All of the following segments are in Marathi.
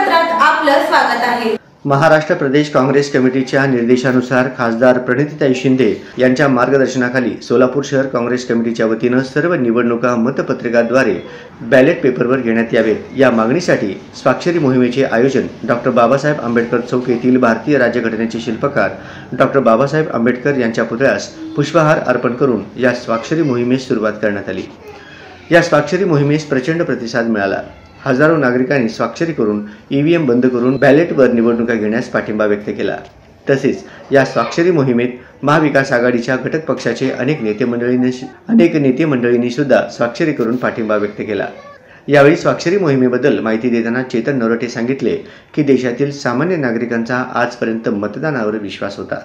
वर्तमानपत्रात आपलं स्वागत आहे। महाराष्ट्र प्रदेश काँग्रेस कमिटीच्या निर्देशानुसार खासदार प्रणितीताई शिंदे यांच्या मार्गदर्शनाखाली सोलापूर शहर काँग्रेस कमिटीच्या वतीनं सर्व निवडणुका मतपत्रिकाद्वारे बॅलेट पेपरवर घेण्यात यावेत या मागणीसाठी स्वाक्षरी मोहिमेचे आयोजन डॉक्टर बाबासाहेब आंबेडकर चौक येथील भारतीय राज्यघटनेचे शिल्पकार डॉक्टर बाबासाहेब आंबेडकर यांच्या पुतळ्यास पुष्पहार अर्पण करून या स्वाक्षरी मोहिमेस सुरुवात करण्यात आली। या स्वाक्षरी मोहिमेस प्रचंड प्रतिसाद मिळाला। हजारो नागरिकांनी स्वाक्षरी करून ईव्हीएम बंद करून बॅलेटवर निवडणुका घेण्यास पाठिंबा व्यक्त केला। तसेच या स्वाक्षरी मोहिमेत महाविकास आघाडीच्या घटक पक्षाचे अनेक नेते मंडळींनी सुद्धा स्वाक्षरी करून पाठिंबा व्यक्त केला। यावेळी स्वाक्षरी मोहिमेबद्दल माहिती देताना चेतन नरोटे सांगितले की देशातील सामान्य नागरिकांचा आजपर्यंत मतदानावर विश्वास होता।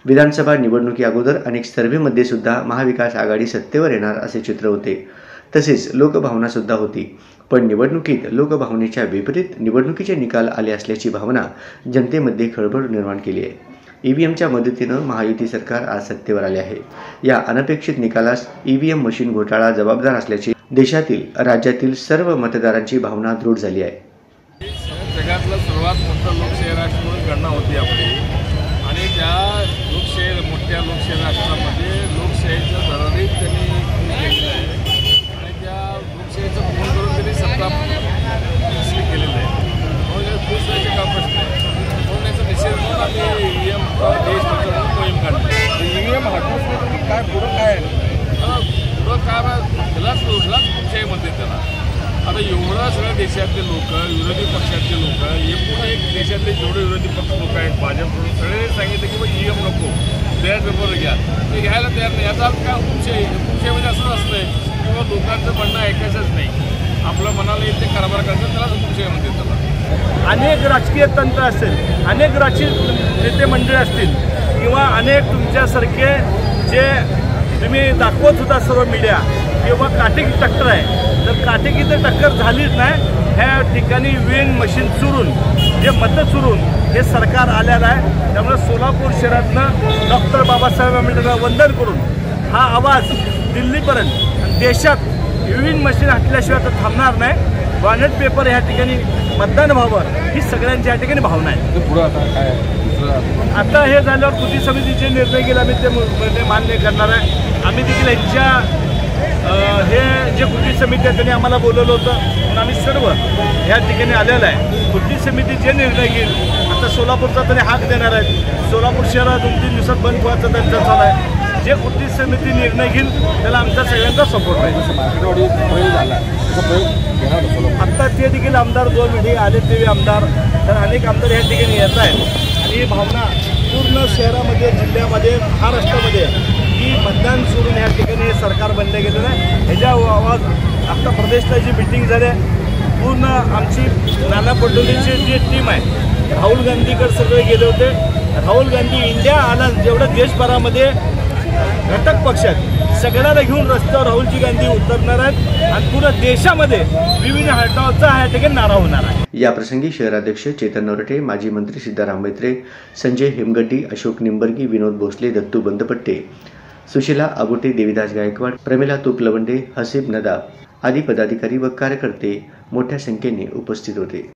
विधानसभा निवडणुकी अगोदर अनेक सर्व्हेमध्ये सुद्धा महाविकास आघाडी सत्तेवर येणार असे चित्र होते। तसेच लोकभावना सुद्धा होती, पण निवडणुकीत लोकभावनेच्या विपरीत निवडणुकीचे निकाल आले असल्याची भावना जनतेमध्ये खळबळ निर्माण केली आहे। ईव्हीएमच्या मदतीनं महायुती सरकार आज सत्तेवर आले आहे। या अनपेक्षित निकालास ईव्हीएम मशीन घोटाळा जबाबदार असल्याची देशातील राज्यातील सर्व मतदारांची भावना दृढ झाली आहे। जगातलं सर्वात मोठं लोकशाही राष्ट्र म्हणून गणना होती आपली आणि त्या मोठ्या लोकशाही राष्ट्रामध्ये लोकशाहीचं धरारीत त्यांनी केलेलं आहे आणि त्या लोकशाहीचं पूर्ण करून त्यांनी सत्ता केलेलं आहे। म्हणून खुश व्हायचे का प्रश्न म्हणून याचा निषेध म्हणून आम्ही ईव्हीएम देश बचावून मोहीम काढली। ईव्हीएम हटवून काय पुढं काय पुढं काय त्यालाच लोकशाही म्हणते त्याला। आता एवढं सगळ्या देशातले लोक विरोधी पक्षातले लोक एकूण एक देशातले जेवढे विरोधी पक्ष लोक आहेत भाजप सगळे सांगितलं की बाबा ईव्हीएम नको बॅलेट पेपर घ्या, ते घ्यायला तयार नाही। याचा अर्थ काय हुकुमशाहीमध्ये असंच असतंय किंवा लोकांचं म्हणणं ऐकायचंच नाही, आपलं मनाला येते कारभार करायचं, त्यालाच हुकुमशाही म्हणते त्याला। अनेक राजकीय तंत्र असेल, अनेक राजकीय नेते मंडळी असतील किंवा अनेक तुमच्यासारखे जे तुम्ही दाखवत होता सर्व मीडिया किंवा काटेकी टक्कर आहे, तर काटेकी तर टक्कर झालीच नाही। ह्या ठिकाणी ईव्हीएम मशीन चुरून जे मतं चुरून हे सरकार आलेलं आहे। त्यामुळे सोलापूर शहरातनं डॉक्टर बाबासाहेब आंबेडकरांना वंदन करून हा आवाज दिल्लीपर्यंत आणि देशात ईव्हीएम मशीन हटल्याशिवाय तर थांबणार नाही। बॅलेट पेपर ह्या ठिकाणी मतदान व्हावं ही सगळ्यांची या ठिकाणी भावना आहे। आता हे झाल्यावर कृती समितीचे निर्णय घेईल आम्ही ते मान्य करणार आहे। आम्ही देखील यांच्या हे जे कृती समिती आहे त्यांनी आम्हाला बोलवलं होतं म्हणून आम्ही सर्व ह्या ठिकाणी आलेलं आहे। कृती समिती जे निर्णय घेईल, आता सोलापूरचा तरी हाक देणार आहेत, सोलापूर शहरात 2-3 दिवसात बंद व्हायचं त्यांचं चालू आहे। जे कृती समिती निर्णय घेईल त्याला आमचा सगळ्यांचा सपोर्ट आहे। आत्ता ते देखील आमदार 2 वेळी आले ते आमदार, तर अनेक आमदार ह्या ठिकाणी येत आहेत आणि ही भावना पूर्ण शहरामध्ये जिल्ह्यामध्ये महाराष्ट्रामध्ये की मतदान सोडून ह्या ठिकाणी सरकार बनले गेलेलं आहे। ह्याच्या आवाज आता प्रदेशला जी मिटिंग झाली पूर्ण आमची नाना पटोलेची जी टीम आहे राहुल गांधीकडे सगळे गेले होते। राहुल गांधी इंडिया आला जेवढं देशभरामध्ये घटक पक्षात सगळ्याला घेऊन रस्त्यावर राहुलजी गांधी उतरणार आहेत आणि पूर्ण देशामध्ये विविध हटावचा ह्या ठिकाणी नारा होणार आहे। या प्रसंगी शहराध्यक्ष चेतन नरोटे, माजी मंत्री सिद्धाराम मैत्रे, संजय हेमगड्डी, अशोक निंबर्गी, विनोद भोसले, दत्तू बंदपट्टे, सुशीला आबोटे, देविदास गायकवाड, प्रमिला तुपलवंडे, हसीब नदाब आदी पदाधिकारी व कार्यकर्ते मोठ्या संख्येने उपस्थित होते।